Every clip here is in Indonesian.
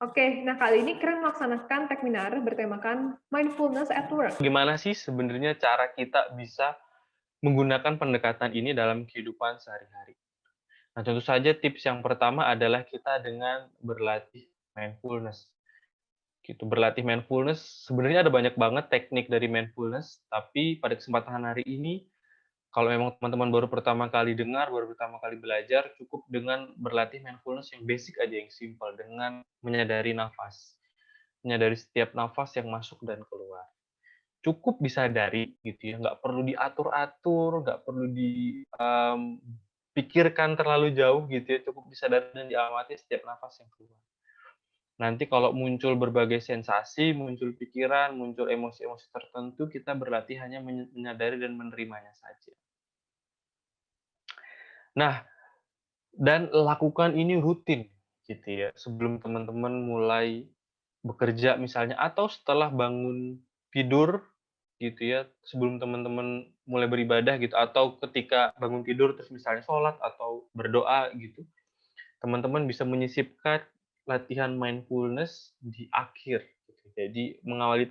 Oke, nah kali ini keren melaksanakan webinar bertemakan Mindfulness at Work. Gimana sih sebenarnya cara kita bisa menggunakan pendekatan ini dalam kehidupan sehari-hari? Nah, tentu saja tips yang pertama adalah kita dengan berlatih mindfulness. Gitu, berlatih mindfulness sebenarnya ada banyak banget teknik dari mindfulness, tapi pada kesempatan hari ini kalau memang teman-teman baru pertama kali dengar, baru pertama kali belajar, cukup dengan berlatih mindfulness yang basic aja, yang simple, dengan menyadari nafas. Menyadari setiap nafas yang masuk dan keluar. Cukup disadari gitu ya, nggak perlu diatur-atur, nggak perlu pikirkan terlalu jauh gitu ya, cukup disadari dan diamati setiap nafas yang keluar. Nanti kalau muncul berbagai sensasi, muncul pikiran, muncul emosi-emosi tertentu, kita berlatih hanya menyadari dan menerimanya saja. Nah, dan lakukan ini rutin gitu ya, sebelum teman-teman mulai bekerja misalnya, atau setelah bangun tidur gitu ya, sebelum teman-teman mulai beribadah gitu, atau ketika bangun tidur terus misalnya sholat atau berdoa gitu, teman-teman bisa menyisipkan latihan mindfulness di akhir gitu. Jadi mengawali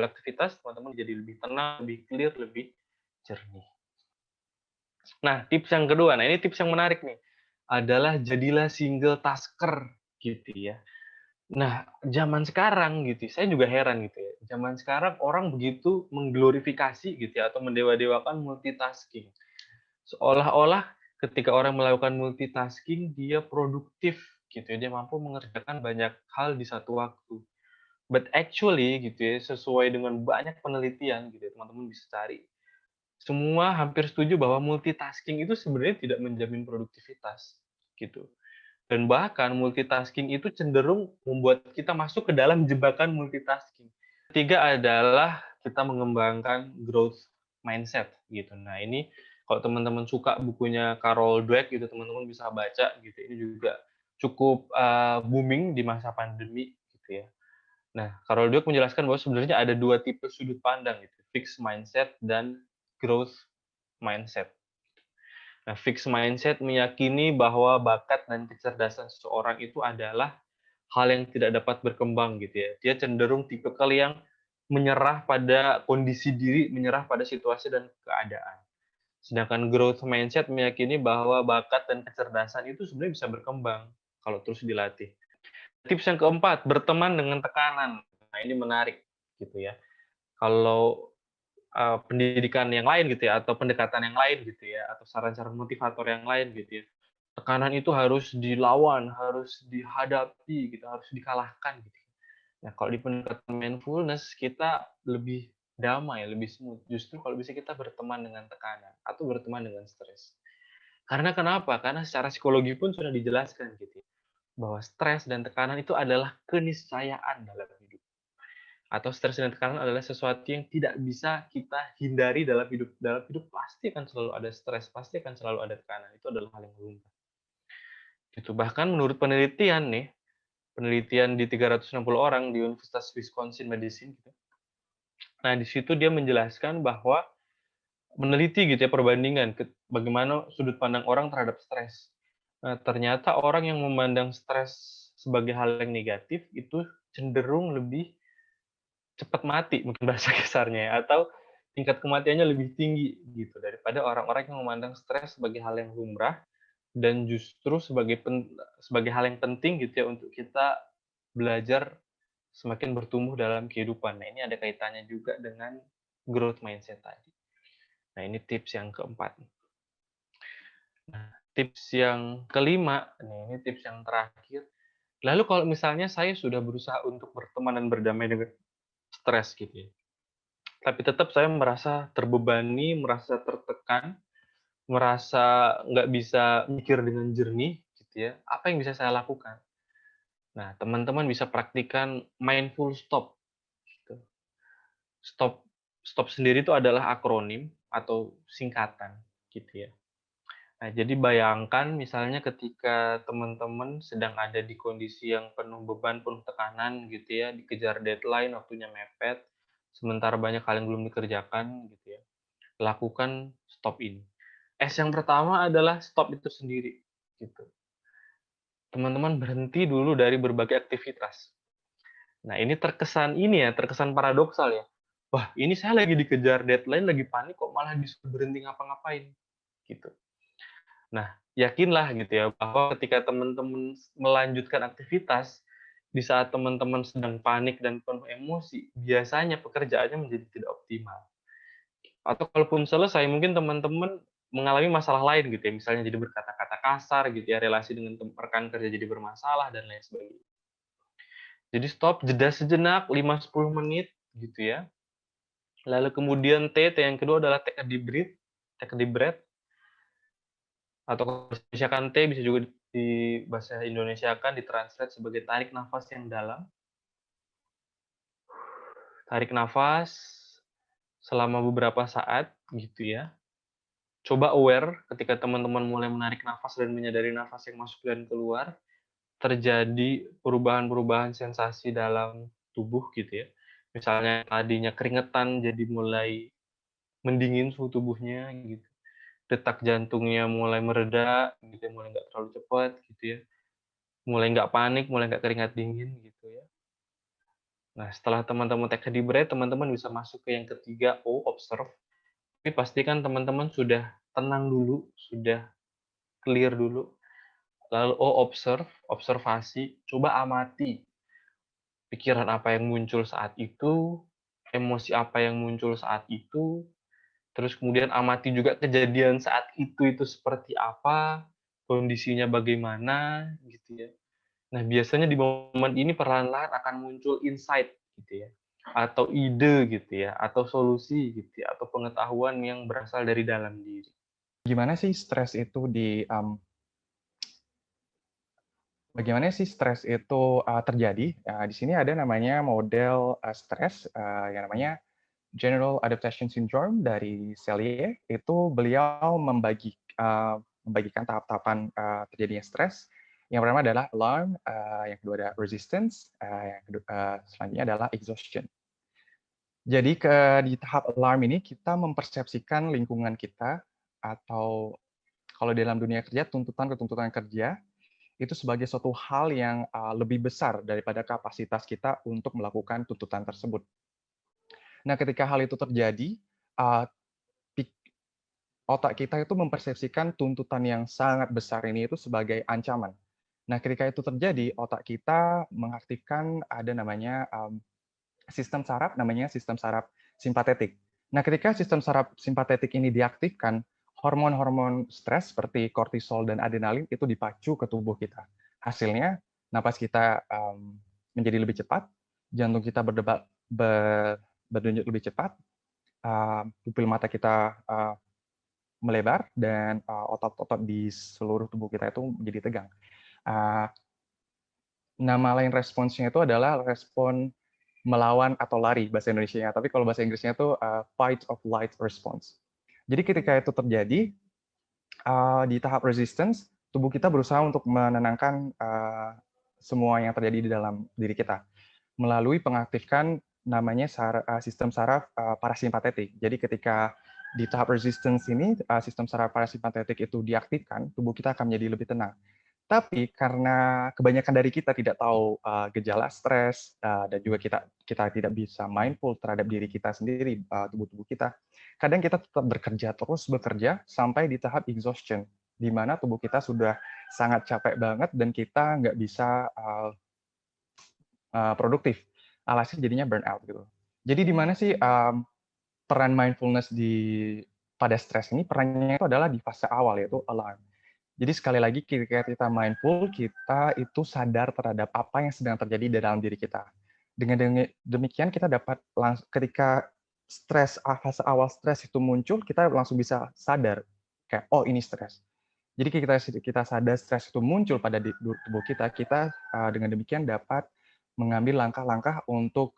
aktivitas, teman-teman jadi lebih tenang, lebih clear, lebih jernih. Nah, tips yang kedua, nah ini tips yang menarik nih, adalah jadilah single tasker gitu ya. Nah, zaman sekarang gitu, saya juga heran gitu ya, zaman sekarang orang begitu mengglorifikasi gitu ya, atau mendewa-dewakan multitasking. Seolah-olah ketika orang melakukan multitasking, dia produktif gitu ya, dia mampu mengerjakan banyak hal di satu waktu. But actually gitu ya, sesuai dengan banyak penelitian gitu ya, teman-teman bisa cari, semua hampir setuju bahwa multitasking itu sebenarnya tidak menjamin produktivitas gitu. Dan bahkan multitasking itu cenderung membuat kita masuk ke dalam jebakan multitasking. Ketiga adalah kita mengembangkan growth mindset gitu. Nah, ini kalau teman-teman suka bukunya Carol Dweck gitu, teman-teman bisa baca gitu. Ini juga cukup booming di masa pandemi gitu ya. Nah, Carol Dweck menjelaskan bahwa sebenarnya ada dua tipe sudut pandang gitu, fixed mindset dan growth mindset. Nah, fixed mindset meyakini bahwa bakat dan kecerdasan seseorang itu adalah hal yang tidak dapat berkembang gitu ya. Dia cenderung tipikal yang menyerah pada kondisi diri, menyerah pada situasi dan keadaan. Sedangkan growth mindset meyakini bahwa bakat dan kecerdasan itu sebenarnya bisa berkembang kalau terus dilatih. Tips yang keempat, berteman dengan tekanan. Nah, ini menarik gitu ya. Kalau pendidikan yang lain gitu ya, atau pendekatan yang lain gitu ya, atau saran-saran motivator yang lain gitu ya. Tekanan itu harus dilawan, harus dihadapi gitu, harus dikalahkan gitu. Nah, kalau di pendekatan mindfulness kita lebih damai, lebih smooth. Justru kalau bisa kita berteman dengan tekanan atau berteman dengan stres. Karena kenapa? Karena secara psikologi pun sudah dijelaskan gitu ya, bahwa stres dan tekanan itu adalah keniscayaan dalam hidup. Atau stres dan tekanan adalah sesuatu yang tidak bisa kita hindari dalam hidup. Dalam hidup pasti akan selalu ada stres, pasti akan selalu ada tekanan. Itu adalah hal yang lumrah. Gitu. Bahkan menurut penelitian nih, penelitian di 360 orang di Universitas Wisconsin Medicine gitu. Nah, di situ dia menjelaskan bahwa meneliti gitu ya perbandingan bagaimana sudut pandang orang terhadap stres. Nah, ternyata orang yang memandang stres sebagai hal yang negatif itu cenderung lebih cepat mati mungkin bahasa kasarnya ya, atau tingkat kematiannya lebih tinggi gitu daripada orang-orang yang memandang stres sebagai hal yang lumrah dan justru sebagai hal yang penting gitu ya untuk kita belajar semakin bertumbuh dalam kehidupan. Nah, ini ada kaitannya juga dengan growth mindset tadi. Nah, ini tips yang keempat. Nah, tips yang kelima, nih ini tips yang terakhir. Lalu kalau misalnya saya sudah berusaha untuk berteman dan berdamai dengan stres gitu ya, tapi tetap saya merasa terbebani, merasa tertekan, merasa nggak bisa mikir dengan jernih gitu ya, apa yang bisa saya lakukan? Nah, teman-teman bisa praktikan mindful stop gitu. Stop stop sendiri itu adalah akronim atau singkatan gitu ya. Nah, jadi bayangkan misalnya ketika teman-teman sedang ada di kondisi yang penuh beban, penuh tekanan gitu ya, dikejar deadline, waktunya mepet, sementara banyak hal yang belum dikerjakan gitu ya. Lakukan stop ini. S yang pertama adalah stop itu sendiri, gitu. teman-teman berhenti dulu dari berbagai aktivitas. Nah, terkesan paradoksal ya. Wah, ini saya lagi dikejar deadline, lagi panik kok malah disuruh berhenti ngapa-ngapain, gitu. Nah, yakinlah gitu ya, bahwa ketika teman-teman melanjutkan aktivitas, di saat teman-teman sedang panik dan penuh emosi, biasanya pekerjaannya menjadi tidak optimal. Atau kalaupun selesai, mungkin teman-teman mengalami masalah lain gitu ya, misalnya jadi berkata-kata kasar gitu ya, relasi dengan rekan kerja jadi bermasalah dan lain sebagainya. Jadi stop, jeda sejenak 5-10 menit gitu ya. Lalu kemudian T yang kedua adalah take a deep breath, atau kalau bahasa Indonesia kan T bisa juga di bahasa Indonesia kan ditranslate sebagai tarik nafas yang dalam. Tarik nafas selama beberapa saat gitu ya. Coba aware ketika teman-teman mulai menarik nafas dan menyadari nafas yang masuk dan keluar, terjadi perubahan-perubahan sensasi dalam tubuh gitu ya. Misalnya tadinya keringetan jadi mulai mendingin suhu tubuhnya gitu. Detak jantungnya mulai mereda gitu ya, mulai nggak terlalu cepat gitu ya. Mulai nggak panik, mulai nggak keringat dingin gitu ya. Nah, setelah teman-teman take a deep breath, teman-teman bisa masuk ke yang ketiga, O, observe. Tapi pastikan teman-teman sudah tenang dulu, sudah clear dulu. Lalu O, observasi, coba amati pikiran apa yang muncul saat itu, emosi apa yang muncul saat itu, terus kemudian amati juga kejadian saat itu seperti apa, kondisinya bagaimana, gitu ya. Nah, biasanya di momen ini perlahan-lahan akan muncul insight gitu ya, atau ide gitu ya, atau solusi gitu ya, atau pengetahuan yang berasal dari dalam diri. Gimana sih stres itu bagaimana sih stres itu terjadi? Di sini ada namanya model stres yang namanya General Adaptation Syndrome dari Selye. Itu beliau membagikan tahap-tahapan terjadinya stres. Yang pertama adalah alarm, yang kedua ada resistance, yang kedua, selanjutnya adalah exhaustion. Jadi di tahap alarm ini kita mempersepsikan lingkungan kita atau kalau dalam dunia kerja tuntutan kerja itu sebagai suatu hal yang lebih besar daripada kapasitas kita untuk melakukan tuntutan tersebut. Nah, ketika hal itu terjadi, uh, otak kita itu mempersepsikan tuntutan yang sangat besar ini itu sebagai ancaman. Nah, ketika itu terjadi, otak kita mengaktifkan ada namanya sistem saraf, namanya sistem saraf simpatetik. Nah, ketika sistem saraf simpatetik ini diaktifkan, hormon-hormon stres seperti kortisol dan adrenalin itu dipacu ke tubuh kita. Hasilnya, napas kita menjadi lebih cepat, jantung kita berdenyut lebih cepat, pupil mata kita melebar, dan otot-otot di seluruh tubuh kita itu menjadi tegang. Nama lain responsnya itu adalah respon melawan atau lari bahasa Indonesianya, tapi kalau bahasa Inggrisnya itu fight or flight response. Jadi ketika itu terjadi di tahap resistance, tubuh kita berusaha untuk menenangkan semua yang terjadi di dalam diri kita melalui pengaktifkan namanya sistem saraf parasimpatetik. Jadi ketika di tahap resistance ini sistem saraf parasimpatetik itu diaktifkan, tubuh kita akan menjadi lebih tenang. Tapi karena kebanyakan dari kita tidak tahu gejala stres dan juga kita tidak bisa mindful terhadap diri kita sendiri, tubuh kita, kadang kita tetap terus bekerja sampai di tahap exhaustion, di mana tubuh kita sudah sangat capek banget dan kita nggak bisa produktif. Alhasil jadinya burnout gitu. Jadi di mana sih peran mindfulness pada stres ini? Perannya itu adalah di fase awal, yaitu alarm. Jadi sekali lagi ketika kita mindful, kita itu sadar terhadap apa yang sedang terjadi di dalam diri kita. Dengan demikian kita dapat ketika fase awal stres itu muncul, kita langsung bisa sadar kayak oh ini stres. Jadi kita sadar stres itu muncul pada tubuh kita, dengan demikian dapat mengambil langkah-langkah untuk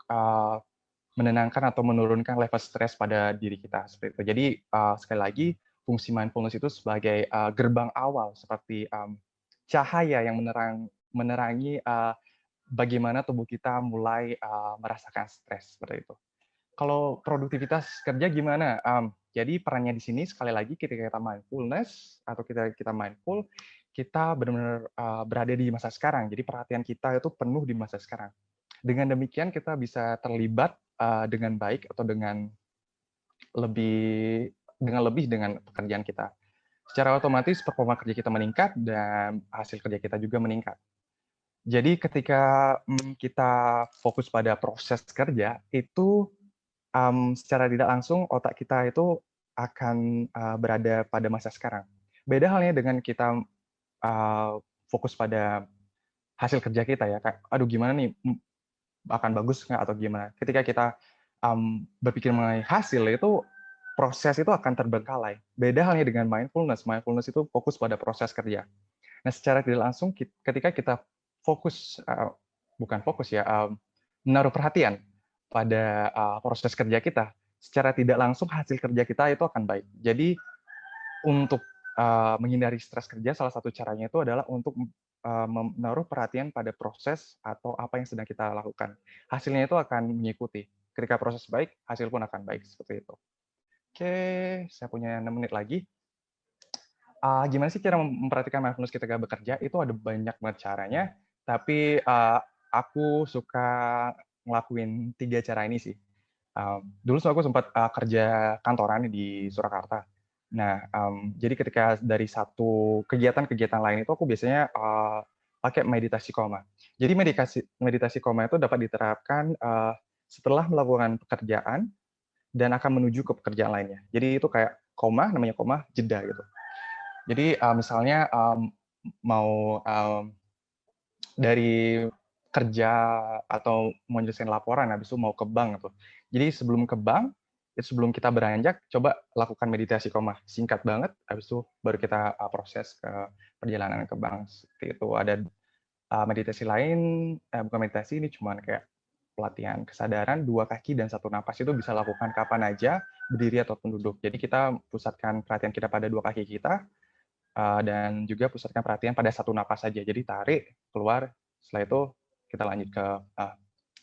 menenangkan atau menurunkan level stres pada diri kita seperti itu. Jadi sekali lagi fungsi mindfulness itu sebagai gerbang awal seperti cahaya yang menerangi bagaimana tubuh kita mulai merasakan stres seperti itu. Kalau produktivitas kerja gimana? Jadi perannya di sini sekali lagi ketika kita mindfulness atau kita mindful, kita benar-benar berada di masa sekarang. Jadi perhatian kita itu penuh di masa sekarang. Dengan demikian kita bisa terlibat dengan baik atau dengan lebih dengan pekerjaan kita. Secara otomatis performa kerja kita meningkat dan hasil kerja kita juga meningkat. Jadi ketika kita fokus pada proses kerja, itu secara tidak langsung otak kita itu akan berada pada masa sekarang. Beda halnya dengan kita fokus pada hasil kerja kita ya, kayak aduh gimana nih, akan bagus nggak atau gimana. Ketika kita berpikir mengenai hasil, itu proses itu akan terbengkalai. Beda halnya dengan mindfulness. Mindfulness itu fokus pada proses kerja. Nah, secara tidak langsung ketika kita fokus, bukan fokus ya, menaruh perhatian pada proses kerja kita, secara tidak langsung hasil kerja kita itu akan baik. Jadi untuk menghindari stres kerja, salah satu caranya itu adalah untuk menaruh perhatian pada proses atau apa yang sedang kita lakukan. Hasilnya itu akan mengikuti. Ketika proses baik, hasil pun akan baik. Seperti itu. Oke, saya punya 6 menit lagi. Gimana sih cara memperhatikan mindfulness ketika bekerja? Itu ada banyak banget caranya, tapi aku suka ngelakuin 3 cara ini sih. Dulu aku sempat kerja kantoran di Surakarta. Nah, jadi ketika dari satu kegiatan-kegiatan lain itu aku biasanya pakai meditasi koma. Jadi meditasi koma itu dapat diterapkan setelah melakukan pekerjaan dan akan menuju ke pekerjaan lainnya. Jadi itu kayak koma, namanya koma, jeda gitu. Jadi misalnya mau dari kerja atau mau nyelesain laporan, habis itu mau ke bank gitu. Jadi sebelum ke bank, sebelum kita beranjak, coba lakukan meditasi koma. Singkat banget, habis itu baru kita proses ke perjalanan ke bank. Seperti itu. Ada meditasi lain, bukan meditasi, ini cuma kayak pelatihan kesadaran, 2 kaki dan 1 napas itu bisa lakukan kapan aja, berdiri ataupun duduk. Jadi kita pusatkan perhatian kita pada 2 kaki kita, dan juga pusatkan perhatian pada 1 napas saja. Jadi tarik, keluar, setelah itu kita lanjut ke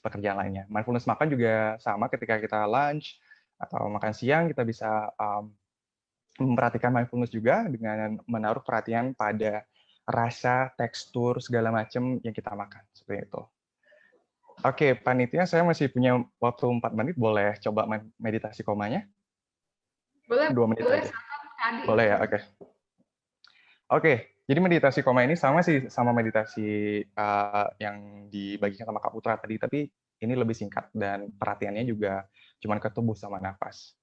pekerjaan lainnya. Mindfulness makan juga sama, ketika kita lunch atau makan siang, kita bisa memperhatikan mindfulness juga dengan menaruh perhatian pada rasa, tekstur, segala macam yang kita makan. Seperti itu. Oke, panitia, saya masih punya waktu 4 menit, boleh coba meditasi komanya? Boleh, 2 menit boleh. aja. Boleh ya, oke. Oke, jadi meditasi koma ini sama sih sama meditasi yang dibagikan sama Kak Putra tadi, tapi ini lebih singkat dan perhatiannya juga cuma ke tubuh sama nafas.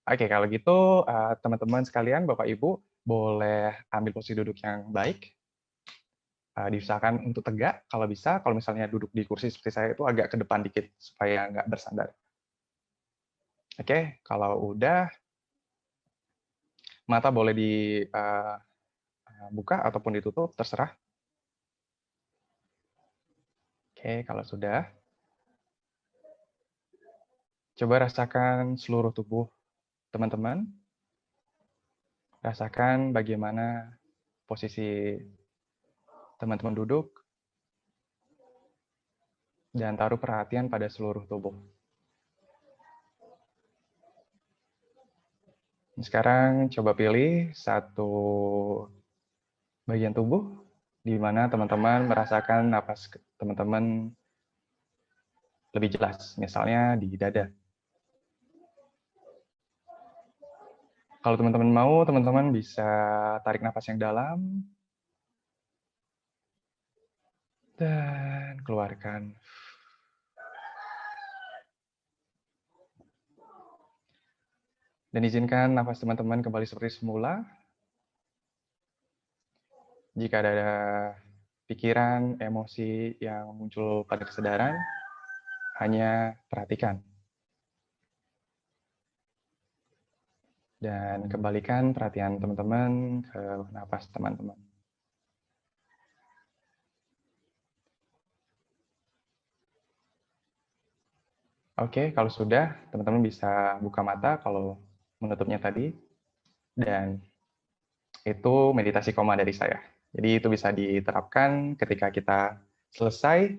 Oke, kalau gitu teman-teman sekalian, Bapak Ibu, boleh ambil posisi duduk yang baik. Diusahakan untuk tegak kalau bisa. Kalau misalnya duduk di kursi seperti saya itu agak ke depan dikit supaya nggak bersandar. Oke, kalau udah, mata boleh dibuka ataupun ditutup, terserah. Oke, kalau sudah, coba rasakan seluruh tubuh teman-teman. Rasakan bagaimana posisi teman-teman duduk, dan taruh perhatian pada seluruh tubuh. Sekarang coba pilih satu bagian tubuh di mana teman-teman merasakan napas teman-teman lebih jelas, misalnya di dada. Kalau teman-teman mau, teman-teman bisa tarik napas yang dalam dan keluarkan. Dan izinkan nafas teman-teman kembali seperti semula. Jika ada pikiran, emosi yang muncul pada kesadaran, hanya perhatikan. Dan kembalikan perhatian teman-teman ke nafas teman-teman. Oke, kalau sudah, teman-teman bisa buka mata kalau menutupnya tadi. Dan itu meditasi koma dari saya. Jadi itu bisa diterapkan ketika kita selesai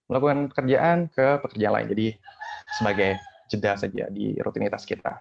melakukan pekerjaan ke pekerjaan lain. Jadi sebagai jeda saja di rutinitas kita.